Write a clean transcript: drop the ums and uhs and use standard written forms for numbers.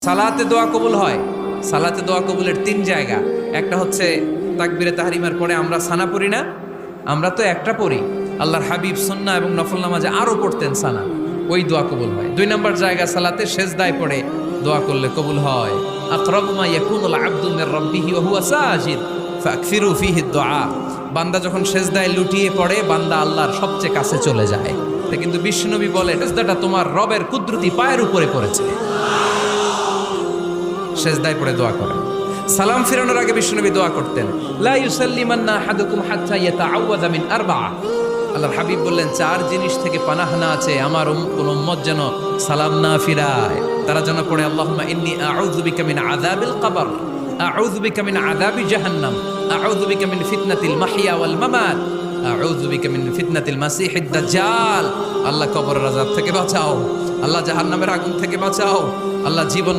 সালাতে দোয়া কবুল হয়। সালাতে দোয়া কবুলের তিন জায়গা। একটা হচ্ছে তাকবীরে তাহরিমার পরে আমরা সানা পড়ি না, আমরা তো একটা পড়ি, আল্লাহর হাবিব সুন্নাহ এবং নফল নামাজে আরো পড়তেন সানা, ওই দোয়া কবুল হয়। দুই নম্বর জায়গা সালাতে সেজদায় পড়ে দোয়া করলে কবুল হয়। আকরাবু মা ইয়াকুনুল আবদু মির রাব্বিহি ওয়া হুয়া সাজিদ ফাকসিরু ফীহি দুআ। বান্দা যখন সেজদায় লুটিয়ে পড়ে বান্দা আল্লাহর সবচেয়ে কাছে চলে যায়। তা কিন্তু বিশ্বনবী বলে সেজদাটা তোমার রবের কুদরতি পায়ের উপরে পড়েছে। সেজদায় পড়ে দোয়া করেন। সালাম ফিরানোর আগে বিশ্বনবী দোয়া করতেন, লা ইউসাল্লিমান্না আহাদুকুম হাত্তা ইয়াতাআওয়াযা মিন আরবা'a। আল্লাহর হাবিব বললেন, চার জিনিস থেকে পানাহ না আছে আমার কোন উম্মত যেন সালাম না ফিরায়। তারা যেন পড়ে, আল্লাহুম্মা ইন্নী আউযু বিকা মিন আযাবিল কবর, আউযু বিকা মিন আযাবি জাহান্নাম, আউযু বিকা মিন ফিতনাতিল মাহইয়া ওয়াল মামাত, আউযু বিকা মিন ফিতনাতিল মাসিহিদ দাজ্জাল। আল্লাহ কবরের আযাব থেকে বাঁচাও, আল্লাহ জাহান্নামের আগুন থেকে বাঁচাও, আল্লাহ জীবন